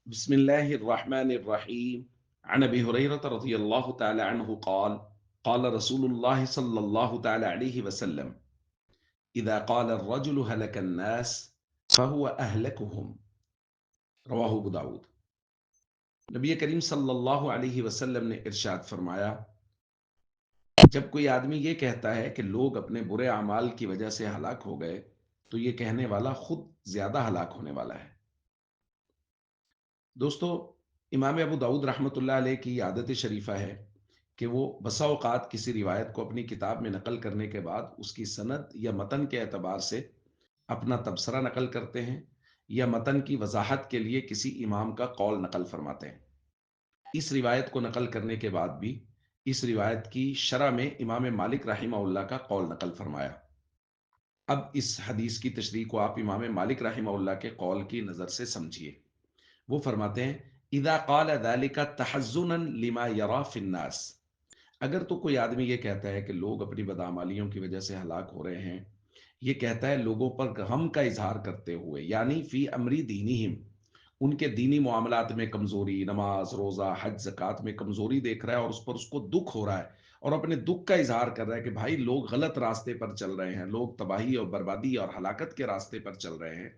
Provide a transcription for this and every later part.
بسم الله الرحمن الرحيم. عن ابي هريره رضي الله تعالى عنه قال قال رسول الله صلى الله تعالى عليه وسلم: اذا قال الرجل هلك الناس فهو اهلكهم. رواه ابو داود. نبی کریم صلی اللہ علیہ وسلم نے ارشاد فرمایا، جب کوئی آدمی یہ کہتا ہے کہ لوگ اپنے برے اعمال کی وجہ سے ہلاک ہو گئے، تو یہ کہنے والا خود زیادہ ہلاک ہونے والا ہے۔ دوستو، امام ابو داود رحمۃ اللہ علیہ کی عادت شریفہ ہے کہ وہ بسا اوقات کسی روایت کو اپنی کتاب میں نقل کرنے کے بعد اس کی سند یا متن کے اعتبار سے اپنا تبصرہ نقل کرتے ہیں، یا متن کی وضاحت کے لیے کسی امام کا قول نقل فرماتے ہیں۔ اس روایت کو نقل کرنے کے بعد بھی اس روایت کی شرح میں امام مالک رحمہ اللہ کا قول نقل فرمایا۔ اب اس حدیث کی تشریح کو آپ امام مالک رحمہ اللہ کے قول کی نظر سے سمجھیے۔ وہ فرماتے ہیں: اذا قال ذلك تحزنا لما يرى في الناس، اگر تو کوئی آدمی یہ کہتا ہے کہ لوگ اپنی بدعمالیوں کی وجہ سے ہلاک ہو رہے ہیں، یہ کہتا ہے لوگوں پر غم کا اظہار کرتے ہوئے، یعنی فی امری دینہم، ان کے دینی معاملات میں کمزوری، نماز روزہ حج زکات میں کمزوری دیکھ رہا ہے، اور اس پر اس کو دکھ ہو رہا ہے، اور اپنے دکھ کا اظہار کر رہا ہے کہ بھائی لوگ غلط راستے پر چل رہے ہیں، لوگ تباہی اور بربادی اور ہلاکت کے راستے پر چل رہے ہیں،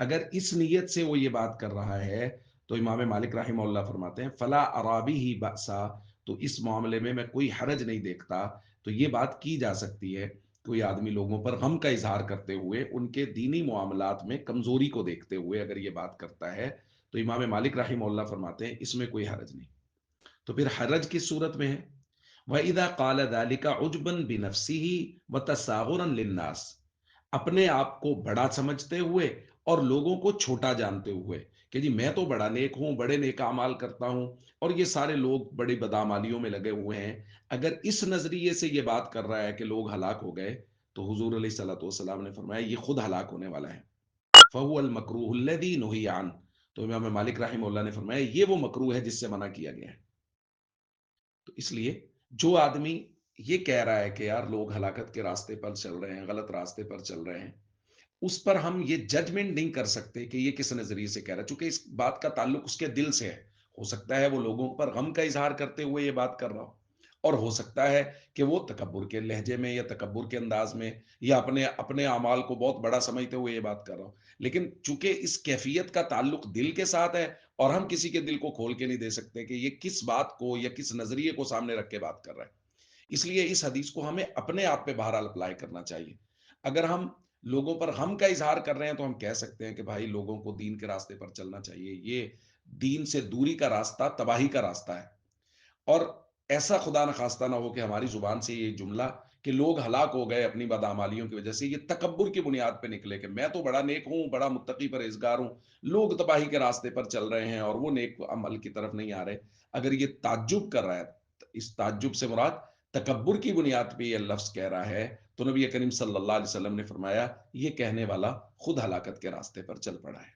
اگر اس نیت سے وہ یہ بات کر رہا ہے، تو امام مالک رحمہ اللہ فرماتے ہیں فلا ارابی ہی بأسا، تو اس معاملے میں کوئی حرج نہیں دیکھتا۔ تو یہ بات کی جا سکتی ہے، کوئی آدمی لوگوں پر غم کا اظہار کرتے ہوئے ان کے دینی معاملات میں کمزوری کو دیکھتے ہوئے اگر یہ بات کرتا ہے، تو امام مالک رحمہ اللہ فرماتے ہیں اس میں کوئی حرج نہیں۔ تو پھر حرج کس صورت میں ہے؟ وَإِذَا قَالَ ذَلِكَ عُجْبًا بِنَفْسِهِ وَتَسَاغُرًا لِلنَّاسِ، اپنے آپ کو بڑا سمجھتے ہوئے اور لوگوں کو چھوٹا جانتے ہوئے کہ جی میں تو بڑا نیک ہوں، بڑے نیک اعمال کرتا ہوں، اور یہ سارے لوگ بڑی بدعمالیوں میں لگے ہوئے ہیں، اگر اس نظریے سے یہ بات کر رہا ہے کہ لوگ ہلاک ہو گئے، تو حضور علیہ الصلوۃ والسلام نے فرمایا یہ خود ہلاک ہونے والا ہے۔ فَهُوَ الْمَكْرُوهُ الَّذِي نُهِيَ عَنْهُ، تو امام مالک رحمہ اللہ نے فرمایا یہ وہ مکروہ ہے جس سے منع کیا گیا ہے۔ تو اس لیے جو آدمی یہ کہہ رہا ہے کہ یار لوگ ہلاکت کے راستے پر چل رہے ہیں، غلط راستے پر چل رہے ہیں، اس پر ہم یہ ججمنٹ نہیں کر سکتے کہ یہ کس نظریے سے کہہ رہا ہے، چونکہ اس بات کا تعلق اس کے دل سے ہے۔ ہو سکتا ہے وہ لوگوں پر غم کا اظہار کرتے ہوئے یہ بات کر رہا ہو، اور ہو سکتا ہے کہ وہ تکبر کے لہجے میں یا تکبر کے انداز میں یا اپنے اپنے اعمال کو بہت بڑا سمجھتے ہوئے یہ بات کر رہا ہو، لیکن چونکہ اس کیفیت کا تعلق دل کے ساتھ ہے، اور ہم کسی کے دل کو کھول کے نہیں دے سکتے کہ یہ کس بات کو یا کس نظریے کو سامنے رکھ کے بات کر رہا ہے، اس لیے اس حدیث کو ہمیں اپنے آپ پہ بہرحال اپلائی کرنا چاہیے۔ اگر ہم لوگوں پر غم کا اظہار کر رہے ہیں تو ہم کہہ سکتے ہیں کہ بھائی لوگوں کو دین کے راستے پر چلنا چاہیے، یہ دین سے دوری کا راستہ تباہی کا راستہ ہے۔ اور ایسا خدا نخواستہ نہ ہو کہ ہماری زبان سے یہ جملہ کہ لوگ ہلاک ہو گئے اپنی بدعمالیوں کی وجہ سے، یہ تکبر کی بنیاد پہ نکلے کہ میں تو بڑا نیک ہوں، بڑا متقی پرہیزگار ہوں، لوگ تباہی کے راستے پر چل رہے ہیں اور وہ نیک عمل کی طرف نہیں آ رہے۔ اگر یہ تعجب کر رہا ہے، اس تعجب سے مراد تکبر کی بنیاد پہ یہ لفظ کہہ رہا ہے، تو نبی کریم صلی اللہ علیہ وسلم نے فرمایا یہ کہنے والا خود ہلاکت کے راستے پر چل پڑا ہے۔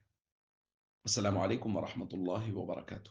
السلام علیکم ورحمۃ اللہ وبرکاتہ۔